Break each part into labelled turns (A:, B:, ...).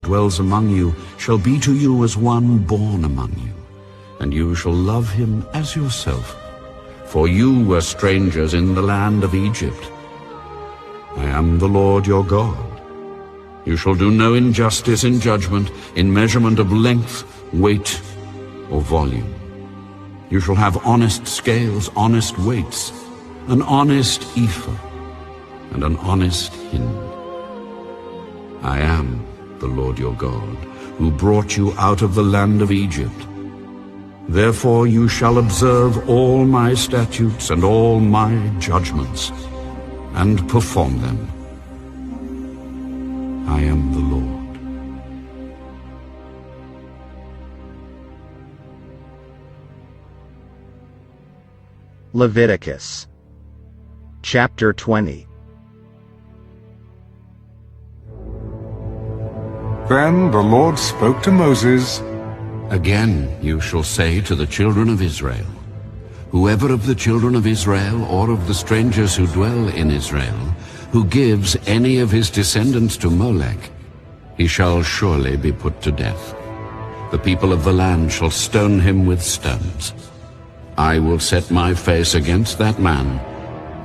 A: dwells among you shall be to you as one born among you, and you shall love him as yourself. For you were strangers in the land of Egypt. I am the Lord your God. You shall do no injustice in judgment, in measurement of length, weight, or volume. You shall have honest scales, honest weights, an honest ephah, and an honest hin. I am the Lord your God, who brought you out of the land of Egypt. Therefore you shall observe all my statutes and all my judgments, and perform them. I am the Lord.
B: Leviticus chapter 20.
C: Then the Lord spoke to Moses,
A: Again you shall say to the children of Israel, Whoever of the children of Israel or of the strangers who dwell in Israel, who gives any of his descendants to Molech, he shall surely be put to death. The people of the land shall stone him with stones. I will set my face against that man,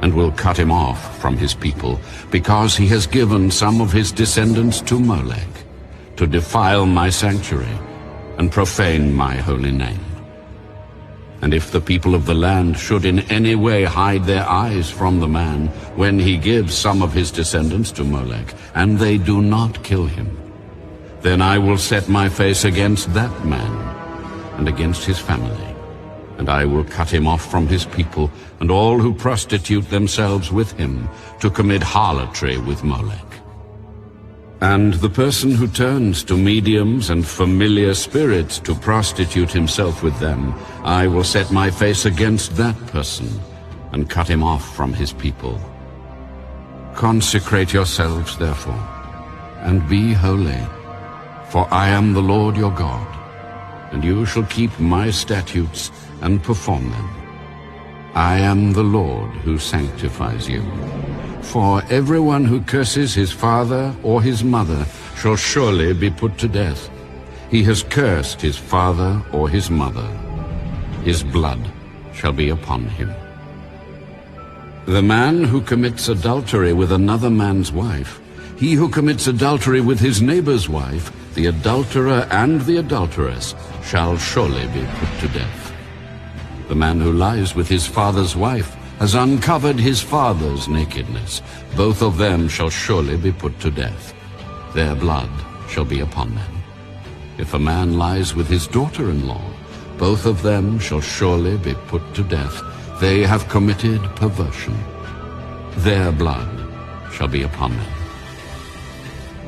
A: and will cut him off from his people, because he has given some of his descendants to Molech, to defile my sanctuary, and profane my holy name. And if the people of the land should in any way hide their eyes from the man, when he gives some of his descendants to Molech, and they do not kill him, then I will set my face against that man, and against his family, and I will cut him off from his people, and all who prostitute themselves with him, to commit harlotry with Molech. And the person who turns to mediums and familiar spirits to prostitute himself with them, I will set my face against that person, and cut him off from his people. Consecrate yourselves, therefore, and be holy, for I am the Lord your God, and you shall keep my statutes and perform them. I am the Lord who sanctifies you. For everyone who curses his father or his mother shall surely be put to death. He has cursed his father or his mother. His blood shall be upon him. The man who commits adultery with another man's wife, he who commits adultery with his neighbor's wife, the adulterer and the adulteress, shall surely be put to death. The man who lies with his father's wife has uncovered his father's nakedness. Both of them shall surely be put to death. Their blood shall be upon them. If a man lies with his daughter-in-law, both of them shall surely be put to death. They have committed perversion. Their blood shall be upon them.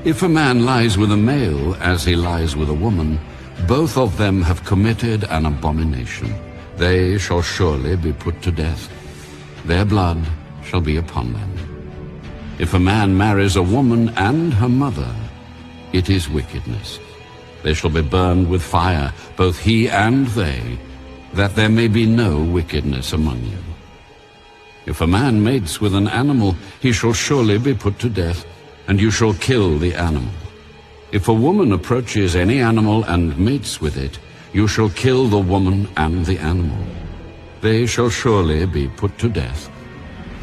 A: If a man lies with a male as he lies with a woman, both of them have committed an abomination. They shall surely be put to death. Their blood shall be upon them. If a man marries a woman and her mother, it is wickedness. They shall be burned with fire, both he and they, that there may be no wickedness among you. If a man mates with an animal, he shall surely be put to death, and you shall kill the animal. If a woman approaches any animal and mates with it, you shall kill the woman and the animal. They shall surely be put to death.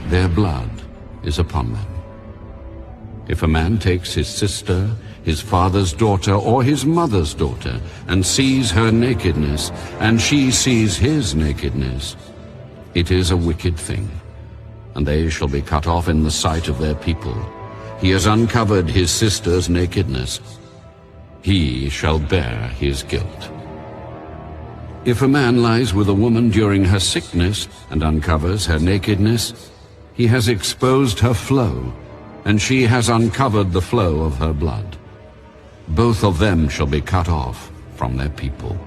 A: Their blood is upon them. If a man takes his sister, his father's daughter, or his mother's daughter, and sees her nakedness, and she sees his nakedness, it is a wicked thing, and they shall be cut off in the sight of their people. He has uncovered his sister's nakedness. He shall bear his guilt. If a man lies with a woman during her sickness and uncovers her nakedness, he has exposed her flow, and she has uncovered the flow of her blood. Both of them shall be cut off from their people.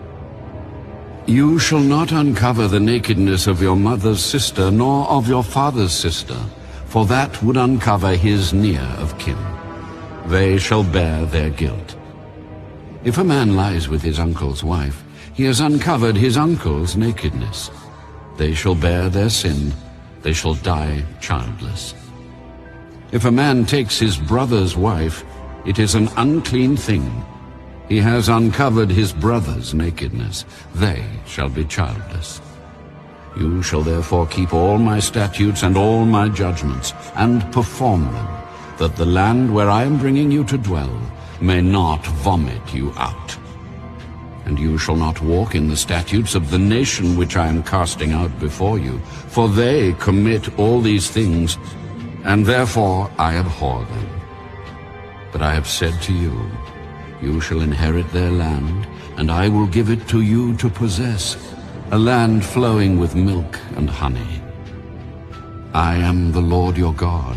A: You shall not uncover the nakedness of your mother's sister, nor of your father's sister, for that would uncover his near of kin. They shall bear their guilt. If a man lies with his uncle's wife, he has uncovered his uncle's nakedness. They shall bear their sin. They shall die childless. If a man takes his brother's wife, it is an unclean thing. He has uncovered his brother's nakedness. They shall be childless. You shall therefore keep all my statutes and all my judgments, and perform them, that the land where I am bringing you to dwell may not vomit you out. And you shall not walk in the statutes of the nation which I am casting out before you, for they commit all these things, and therefore I abhor them. But I have said to you, you shall inherit their land, and I will give it to you to possess, a land flowing with milk and honey. I am the Lord your God,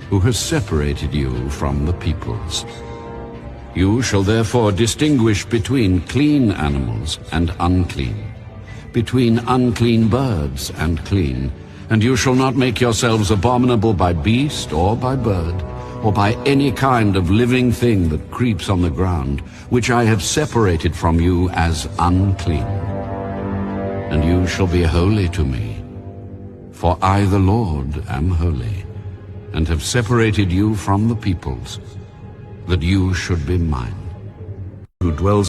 A: who has separated you from the peoples. You shall therefore distinguish between clean animals and unclean, between unclean birds and clean, and you shall not make yourselves abominable by beast or by bird, or by any kind of living thing that creeps on the ground, which I have separated from you as unclean. And you shall be holy to me, for I the Lord am holy, and have separated you from the peoples, that you should be mine.
C: Who dwells